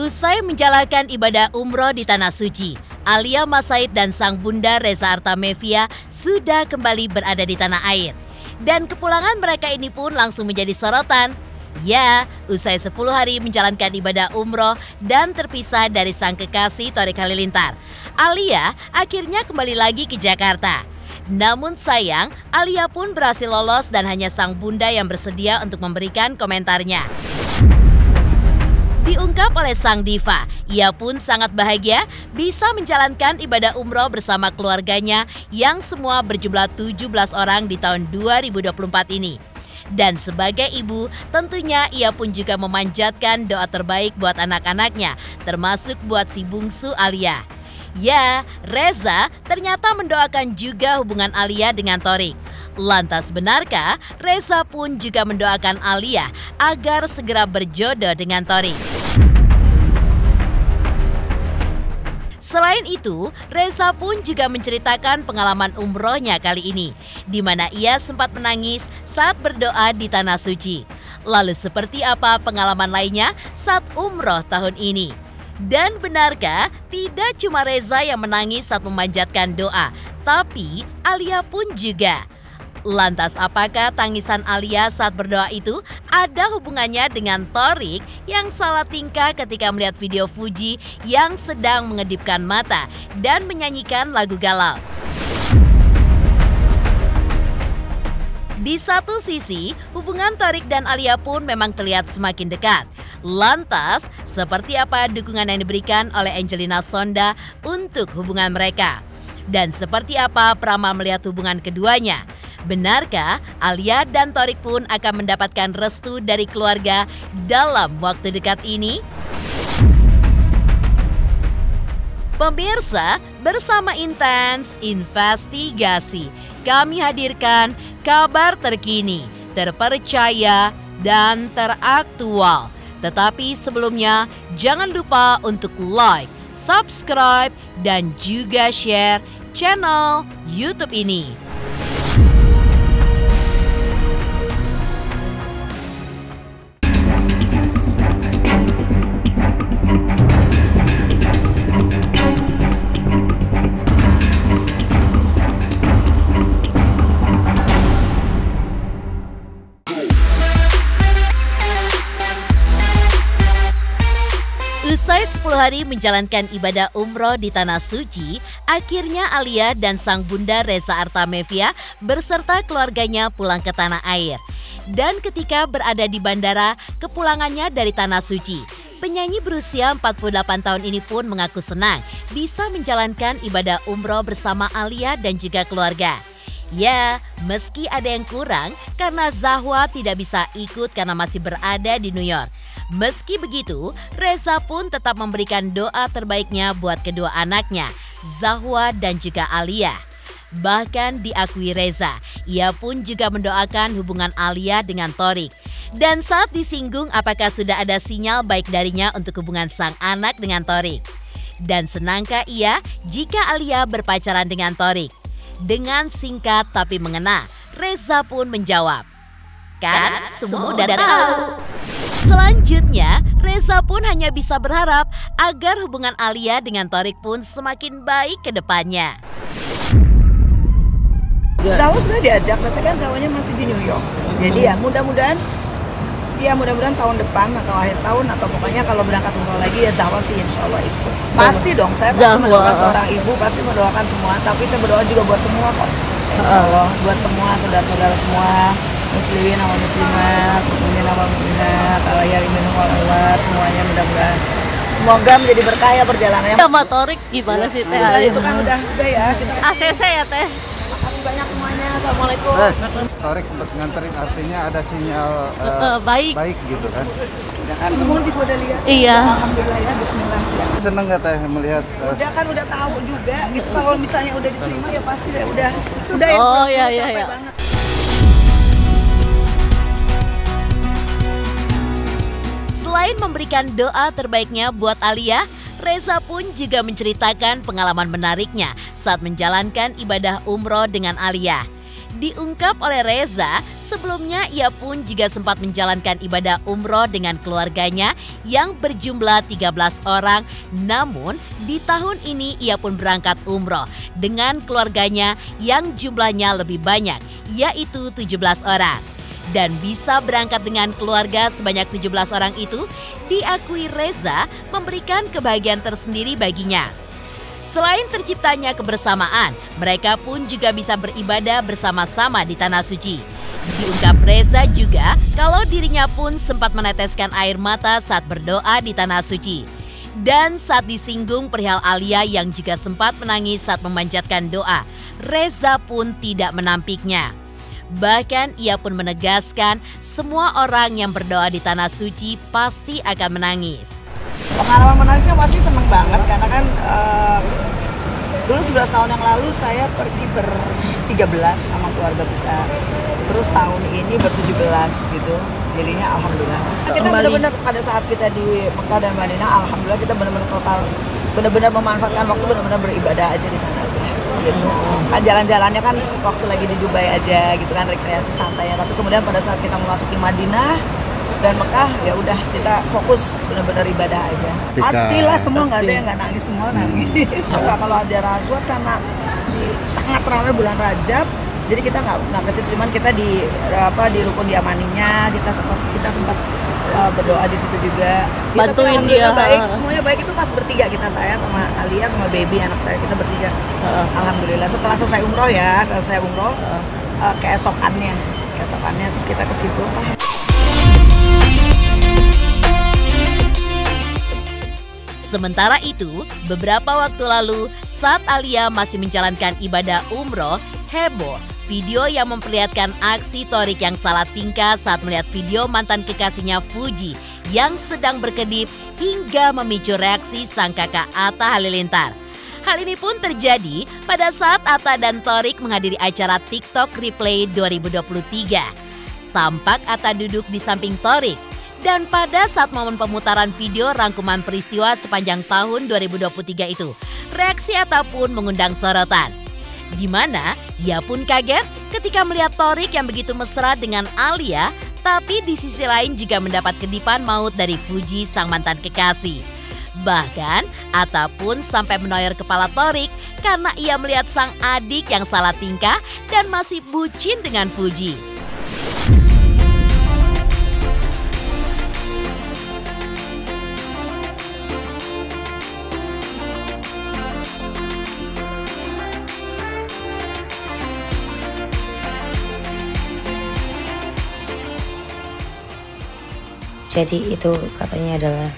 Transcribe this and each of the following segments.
Usai menjalankan ibadah umroh di Tanah Suci, Alia Mas Said dan sang bunda Reza Artamevia sudah kembali berada di tanah air. Dan kepulangan mereka ini pun langsung menjadi sorotan. Ya, usai 10 hari menjalankan ibadah umroh dan terpisah dari sang kekasih Thorik Halilintar, Alia akhirnya kembali lagi ke Jakarta. Namun sayang, Alia pun berhasil lolos dan hanya sang bunda yang bersedia untuk memberikan komentarnya. Diungkap oleh sang diva, ia pun sangat bahagia bisa menjalankan ibadah umroh bersama keluarganya yang semua berjumlah 17 orang di tahun 2024 ini. Dan sebagai ibu, tentunya ia pun juga memanjatkan doa terbaik buat anak-anaknya, termasuk buat si bungsu Alia. Ya, Reza ternyata mendoakan juga hubungan Alia dengan Thorik. Lantas benarkah Reza pun juga mendoakan Alia agar segera berjodoh dengan Thorik? Selain itu, Reza pun juga menceritakan pengalaman umrohnya kali ini, di mana ia sempat menangis saat berdoa di Tanah Suci. Lalu seperti apa pengalaman lainnya saat umroh tahun ini? Dan benarkah tidak cuma Reza yang menangis saat memanjatkan doa, tapi Alia pun juga? Lantas apakah tangisan Alia saat berdoa itu ada hubungannya dengan Thorik yang salah tingkah ketika melihat video Fuji yang sedang mengedipkan mata dan menyanyikan lagu galau? Di satu sisi, hubungan Thorik dan Alia pun memang terlihat semakin dekat. Lantas, seperti apa dukungan yang diberikan oleh Angelina Sonda untuk hubungan mereka? Dan seperti apa Prama melihat hubungan keduanya? Benarkah Alia dan Thorik pun akan mendapatkan restu dari keluarga dalam waktu dekat ini? Pemirsa, bersama Intens Investigasi, kami hadirkan kabar terkini, terpercaya, dan teraktual. Tetapi sebelumnya, jangan lupa untuk like, subscribe, dan juga share channel YouTube ini. Usai 10 hari menjalankan ibadah umroh di Tanah Suci, akhirnya Alia dan sang bunda Reza Artamevia beserta keluarganya pulang ke tanah air. Dan ketika berada di bandara, kepulangannya dari Tanah Suci, penyanyi berusia 48 tahun ini pun mengaku senang bisa menjalankan ibadah umroh bersama Alia dan juga keluarga. Ya, meski ada yang kurang karena Zahwa tidak bisa ikut karena masih berada di New York. Meski begitu, Reza pun tetap memberikan doa terbaiknya buat kedua anaknya, Zahwa dan juga Alia. Bahkan diakui Reza, ia pun juga mendoakan hubungan Alia dengan Thorik. Dan saat disinggung apakah sudah ada sinyal baik darinya untuk hubungan sang anak dengan Thorik. Dan senangkah ia jika Alia berpacaran dengan Thorik? Dengan singkat tapi mengena, Reza pun menjawab, "Kan semua udah tahu." Selanjutnya, Reza pun hanya bisa berharap agar hubungan Alia dengan Thorik pun semakin baik ke depannya. Zahwa sudah diajak, tapi kan Zahwanya masih di New York. Jadi ya mudah-mudahan tahun depan atau akhir tahun atau pokoknya kalau berangkat umroh lagi ya Zahwa sih insya Allah ikut. Pasti dong, saya pasti mendoakan seorang ibu, pasti mendoakan semua. Tapi saya berdoa juga buat semua kok. Insya Allah buat semua saudara-saudara semua, muslimin sama muslimat, mukminin sama mukminat, Allah semuanya mudah-mudahan semoga menjadi berkah ya perjalanannya. Sama Thorik gimana sih Teh? Itu kan udah ya kita. ACC ya Teh. Makasih banyak semuanya. Assalamualaikum. Thorik sempat nganterin, artinya ada sinyal baik gitu kan? Ya kan semua juga udah lihat. Iya. Alhamdulillah ya, Bismillah. Ya. Seneng nggak Teh melihat? Udah tahu juga gitu. Kalau misalnya udah diterima ya pasti ya udah ya. Oh iya. Banget. Selain memberikan doa terbaiknya buat Alia, Reza pun juga menceritakan pengalaman menariknya saat menjalankan ibadah umroh dengan Alia. Diungkap oleh Reza, Sebelumnya ia pun juga sempat menjalankan ibadah umroh dengan keluarganya yang berjumlah 13 orang. Namun di tahun ini ia pun berangkat umroh dengan keluarganya yang jumlahnya lebih banyak, yaitu 17 orang. Dan bisa berangkat dengan keluarga sebanyak 17 orang itu diakui Reza memberikan kebahagiaan tersendiri baginya. Selain terciptanya kebersamaan, mereka pun juga bisa beribadah bersama-sama di Tanah Suci. Diungkap Reza juga kalau dirinya pun sempat meneteskan air mata saat berdoa di Tanah Suci. Dan saat disinggung perihal Alia yang juga sempat menangis saat memanjatkan doa, Reza pun tidak menampiknya. Bahkan ia pun menegaskan semua orang yang berdoa di Tanah Suci pasti akan menangis. Pengalaman menangisnya pasti seneng banget karena kan dulu 11 tahun yang lalu saya pergi ber-13 sama keluarga besar. Terus tahun ini ber-17 gitu. Jadinya alhamdulillah. Kita benar-benar pada saat kita di Mekah dan Madinah, alhamdulillah kita benar-benar total benar-benar memanfaatkan waktu, benar-benar beribadah aja di sana gitu. Kan jalan-jalannya kan waktu lagi di Dubai aja gitu kan, rekreasi santai ya. Tapi kemudian pada saat kita memasuki Madinah dan Mekah, ya udah kita fokus benar-benar ibadah aja. Pastilah semua, nggak ada yang nggak nangis, semua nangis. Kalau Hajar Aswad karena sangat ramai bulan Rajab, jadi kita nggak ke situ, cuman kita di rukun Yamaninya kita sempat berdoa di situ juga. Bantuin dia. Baik, semuanya baik. Itu pas bertiga kita, saya sama Alia sama baby anak saya, kita bertiga. Alhamdulillah setelah selesai umroh keesokannya terus kita ke situ. Sementara itu, beberapa waktu lalu saat Alia masih menjalankan ibadah umroh, heboh video yang memperlihatkan aksi Thorik yang salah tingkah saat melihat video mantan kekasihnya Fuji yang sedang berkedip hingga memicu reaksi sang kakak Atta Halilintar. Hal ini pun terjadi pada saat Atta dan Thorik menghadiri acara TikTok Replay 2023. Tampak Atta duduk di samping Thorik. Dan pada saat momen pemutaran video rangkuman peristiwa sepanjang tahun 2023 itu, reaksi Atta pun mengundang sorotan. Di mana ia pun kaget ketika melihat Thorik yang begitu mesra dengan Alia, tapi di sisi lain juga mendapat kedipan maut dari Fuji sang mantan kekasih. Bahkan Atta pun sampai menoyor kepala Thorik karena ia melihat sang adik yang salah tingkah dan masih bucin dengan Fuji. Jadi itu katanya adalah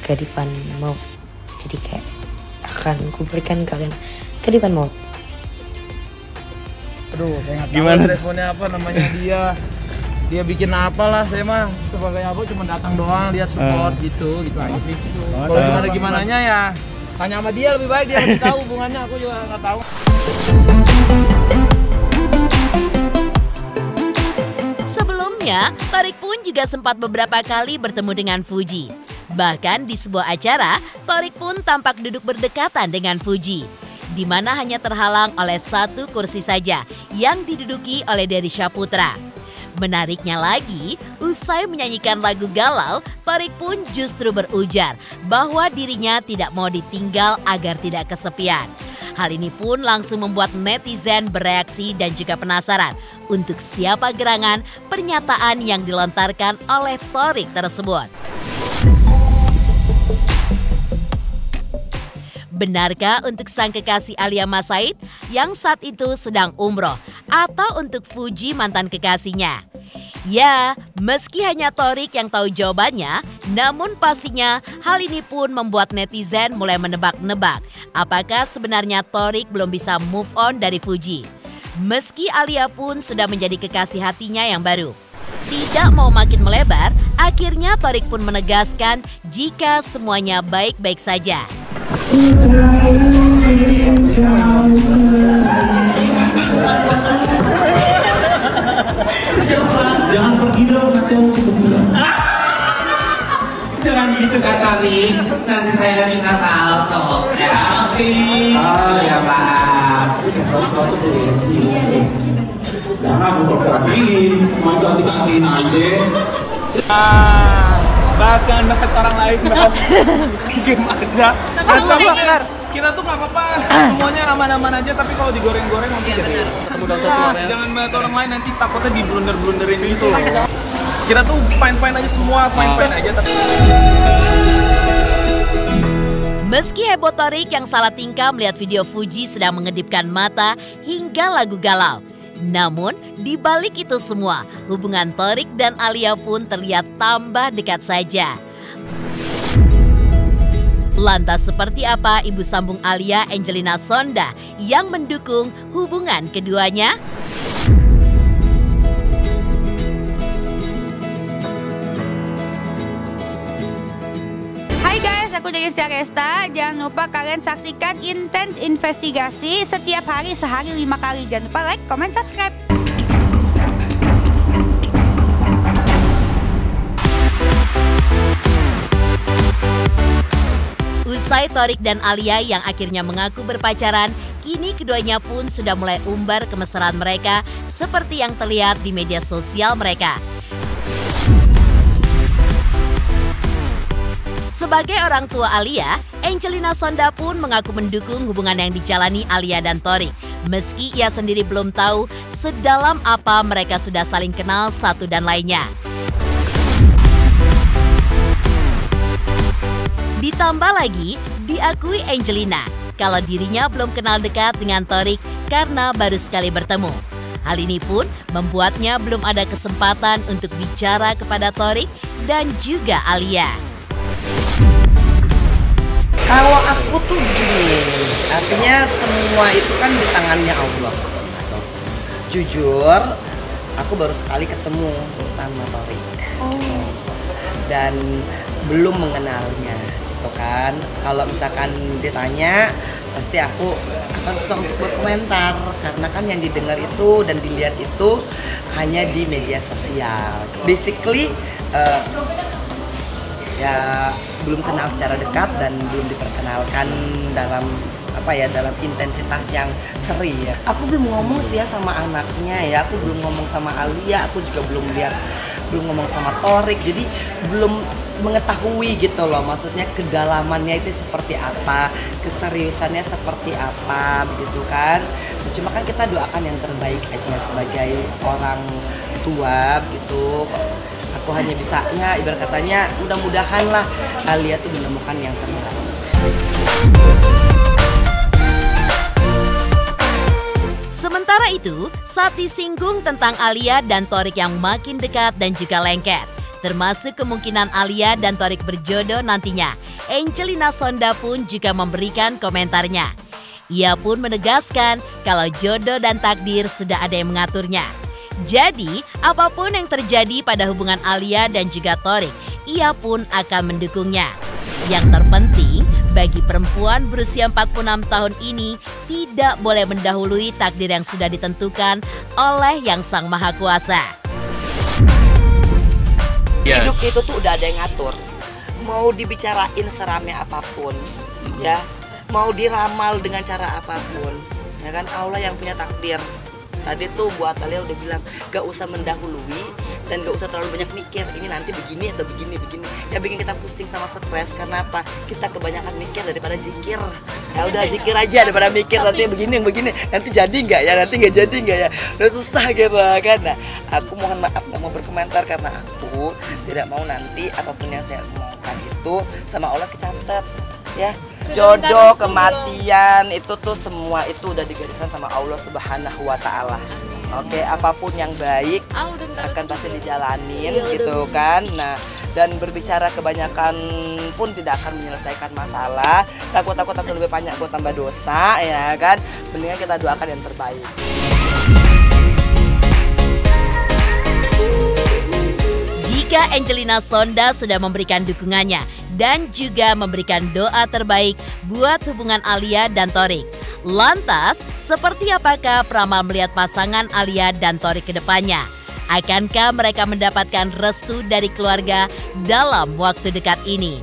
kedipan maut. Jadi kayak akan kuberikan kalian kedipan maut. Aduh, saya nggak tahu responnya apa, namanya dia bikin apa lah, saya mah sebagai apa cuma datang doang, lihat support gitu aja sih. Kalau gimananya ya tanya sama dia, lebih baik dia lebih tahu hubungannya, aku juga nggak tahu. Thorik pun juga sempat beberapa kali bertemu dengan Fuji. Bahkan di sebuah acara, Thorik pun tampak duduk berdekatan dengan Fuji, di mana hanya terhalang oleh satu kursi saja yang diduduki oleh Dery Syaputra. Menariknya lagi, usai menyanyikan lagu galau, Thorik pun justru berujar bahwa dirinya tidak mau ditinggal agar tidak kesepian. Hal ini pun langsung membuat netizen bereaksi dan juga penasaran untuk siapa gerangan pernyataan yang dilontarkan oleh Thorik tersebut. Benarkah untuk sang kekasih Alia Mas Said yang saat itu sedang umroh atau untuk Fuji mantan kekasihnya? Ya, meski hanya Thorik yang tahu jawabannya, namun pastinya hal ini pun membuat netizen mulai menebak-nebak apakah sebenarnya Thorik belum bisa move on dari Fuji. Meski Alia pun sudah menjadi kekasih hatinya yang baru. Tidak mau makin melebar, akhirnya Thorik pun menegaskan jika semuanya baik-baik saja. Jangan pergi dong, atau kesepian. Jangan gitu kata. kemarin, nanti saya bisa salto. Ya, oh ya maaf. Tapi jangan cocok jadi MC. Jangan untuk gantiin, mau ganti-gantiin aja. Jangan bahas orang lain, bahas game aja. Kita tuh nggak apa-apa, semuanya aman-aman aja. Tapi kalau digoreng-goreng nanti jadi jangan bahas orang lain, nanti takutnya di blunder-blunderin gitu loh. Kita tuh fine-fine aja semua, fine-fine aja. Meski heboh Thorik yang salah tingkah melihat video Fuji sedang mengedipkan mata hingga lagu galau. Namun, di balik itu semua, hubungan Thorik dan Alia pun terlihat tambah dekat saja. Lantas seperti apa ibu sambung Alia, Angelina Sonda, yang mendukung hubungan keduanya? Hai guys, aku Derisha Resta. Jangan lupa kalian saksikan Intens Investigasi setiap hari, sehari 5 kali. Jangan lupa like, comment, subscribe. Usai Thorik dan Alia yang akhirnya mengaku berpacaran, kini keduanya pun sudah mulai umbar kemesraan mereka seperti yang terlihat di media sosial mereka. Sebagai orang tua Alia, Angelina Sonda pun mengaku mendukung hubungan yang dijalani Alia dan Thorik. Meski ia sendiri belum tahu sedalam apa mereka sudah saling kenal satu dan lainnya. Ditambah lagi, diakui Angelina kalau dirinya belum kenal dekat dengan Thorik karena baru sekali bertemu. Hal ini pun membuatnya belum ada kesempatan untuk bicara kepada Thorik dan juga Alia. Kalau aku tuh gini, artinya semua itu kan di tangannya Allah. Jujur, aku baru sekali ketemu sama Thorik. Dan belum mengenalnya, gitu kan. Kalau misalkan ditanya, pasti aku akan susah untuk berkomentar karena kan yang didengar itu dan dilihat itu hanya di media sosial. Basically, ya belum kenal secara dekat dan belum diperkenalkan dalam dalam intensitas yang seri ya. Aku belum ngomong sih ya sama anaknya ya, aku belum ngomong sama Alia, aku juga belum ngomong sama Thorik, jadi belum mengetahui gitu loh, maksudnya kedalamannya itu seperti apa, keseriusannya seperti apa, begitu kan. Cuma kan kita doakan yang terbaik aja sebagai orang tua gitu. Aku hanya bisanya ibarat katanya mudah-mudahan lah Alia tuh menemukan yang terbaik. Sementara itu, saat disinggung tentang Alia dan Thorik yang makin dekat dan juga lengket, termasuk kemungkinan Alia dan Thorik berjodoh nantinya, Angelina Sonda pun juga memberikan komentarnya. Ia pun menegaskan kalau jodoh dan takdir sudah ada yang mengaturnya. Jadi, apapun yang terjadi pada hubungan Alia dan juga Thorik, ia pun akan mendukungnya. Yang terpenting, bagi perempuan berusia 46 tahun ini tidak boleh mendahului takdir yang sudah ditentukan oleh Yang Sang Maha Kuasa. Hidup itu tuh udah ada yang ngatur. Mau dibicarain seramai apapun, ya, mau diramal dengan cara apapun, ya kan Allah yang punya takdir. Tadi tuh buat Alia udah bilang gak usah mendahului dan gak usah terlalu banyak mikir ini nanti begini atau begini. Ya bikin kita pusing sama stres karena apa? Kita kebanyakan mikir daripada zikir. Ya udah zikir aja daripada mikir nanti begini nanti jadi nggak ya, nanti nggak jadi nggak ya, udah susah gitu kan. Nah, aku mohon maaf nggak mau berkomentar karena aku tidak mau nanti apapun yang saya omongkan itu sama Allah kecatat ya. Jodoh, kematian itu tuh semua itu udah digariskan sama Allah Subhanahu wa Ta'ala. Oke, apapun yang baik akan pasti dijalanin gitu kan. Nah, dan berbicara kebanyakan pun tidak akan menyelesaikan masalah. Takut lebih banyak buat tambah dosa ya kan. Mendingan kita doakan yang terbaik. Jika Angelina Sonda sudah memberikan dukungannya dan juga memberikan doa terbaik buat hubungan Alia dan Thorik, lantas seperti apakah peramal melihat pasangan Alia dan Thorik ke depannya? Akankah mereka mendapatkan restu dari keluarga dalam waktu dekat ini?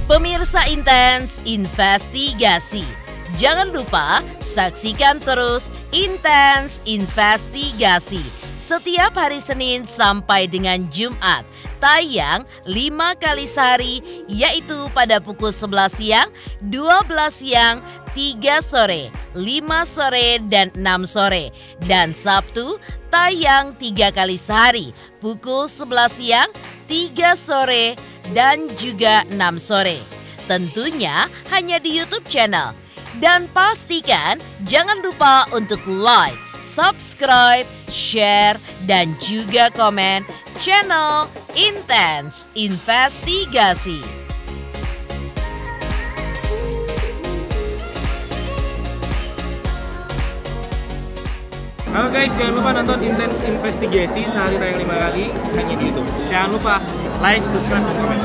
Pemirsa Intens Investigasi, jangan lupa saksikan terus Intens Investigasi setiap hari Senin sampai dengan Jumat. Tayang 5 kali sehari, yaitu pada pukul 11 siang, 12 siang, 3 sore, 5 sore, dan 6 sore. Dan Sabtu tayang 3 kali sehari, pukul 11 siang, 3 sore, dan juga 6 sore. Tentunya hanya di YouTube channel. Dan pastikan jangan lupa untuk like, subscribe, share, dan juga komen channel Intens Investigasi. Halo guys, jangan lupa nonton Intens Investigasi sehari tayang 5 kali hanya di YouTube. Jangan lupa like, subscribe, dan komen.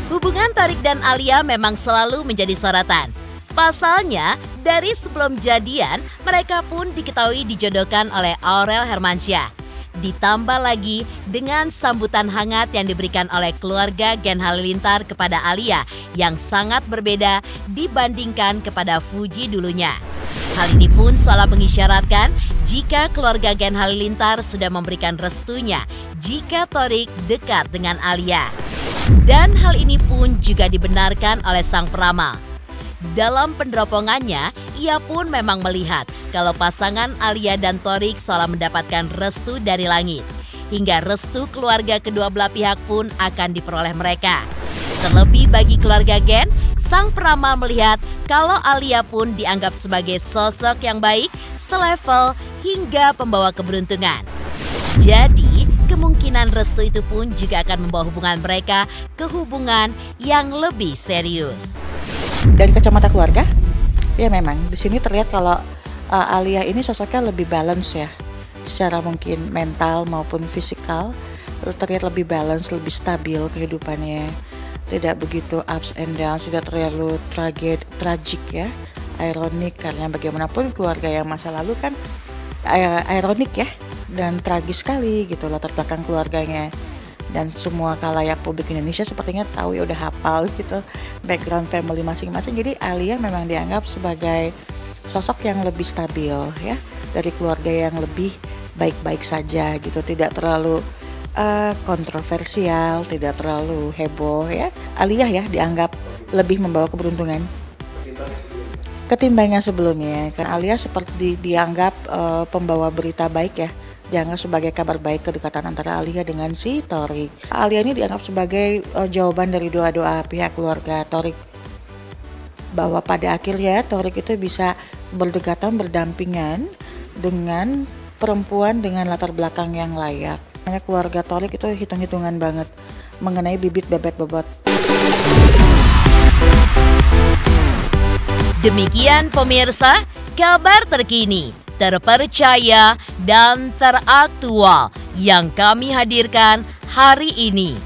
Hubungan Thorik dan Alia memang selalu menjadi sorotan. Pasalnya, dari sebelum jadian, mereka pun diketahui dijodohkan oleh Aurel Hermansyah. Ditambah lagi dengan sambutan hangat yang diberikan oleh keluarga Gen Halilintar kepada Alia yang sangat berbeda dibandingkan kepada Fuji dulunya. Hal ini pun seolah mengisyaratkan jika keluarga Gen Halilintar sudah memberikan restunya jika Thorik dekat dengan Alia. Dan hal ini pun juga dibenarkan oleh sang peramal. Dalam penderopongannya, ia pun memang melihat kalau pasangan Alia dan Thorik seolah mendapatkan restu dari langit. Hingga restu keluarga kedua belah pihak pun akan diperoleh mereka. Terlebih bagi keluarga Gen, sang peramal melihat kalau Alia pun dianggap sebagai sosok yang baik, selevel, hingga pembawa keberuntungan. Jadi, kemungkinan restu itu pun juga akan membawa hubungan mereka ke hubungan yang lebih serius. Dari kacamata keluarga, ya memang di sini terlihat kalau Alia ini sosoknya lebih balance ya, secara mungkin mental maupun fisikal terlihat lebih balance, lebih stabil kehidupannya, tidak begitu ups and downs, tidak terlalu tragik ya, ironik, karena bagaimanapun keluarga yang masa lalu kan ironik ya dan tragis sekali gitu latar belakang keluarganya. Dan semua khalayak publik Indonesia sepertinya tahu ya, udah hafal gitu background family masing-masing. Jadi Alia memang dianggap sebagai sosok yang lebih stabil ya, dari keluarga yang lebih baik-baik saja gitu, tidak terlalu kontroversial, tidak terlalu heboh ya. Alia ya dianggap lebih membawa keberuntungan ketimbang yang sebelumnya. Karena Alia seperti dianggap pembawa berita baik ya, dianggap sebagai kabar baik kedekatan antara Alia dengan si Thorik. Alia ini dianggap sebagai jawaban dari doa-doa pihak keluarga Thorik, bahwa pada akhirnya Thorik itu bisa berdekatan, berdampingan dengan perempuan dengan latar belakang yang layak. Makanya keluarga Thorik itu hitung-hitungan banget mengenai bibit bebet bobot. Demikian pemirsa, kabar terkini, terpercaya, dan teraktual yang kami hadirkan hari ini.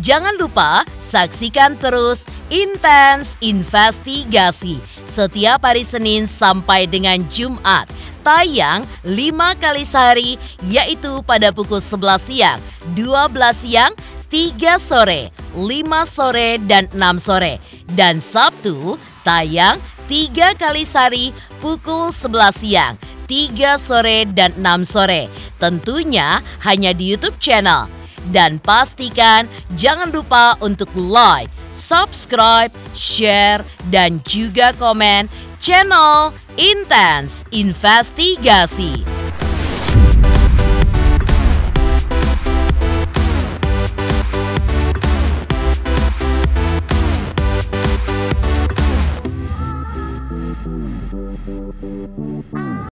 Jangan lupa saksikan terus Intens Investigasi setiap hari Senin sampai dengan Jumat. Tayang 5 kali sehari, yaitu pada pukul 11 siang, 12 siang, 3 sore, 5 sore, dan 6 sore. Dan Sabtu tayang 3 kali sehari, pukul 11 siang, 3 sore, dan 6 sore. Tentunya hanya di YouTube channel. Dan pastikan jangan lupa untuk like, subscribe, share, dan juga komen channel Intens Investigasi.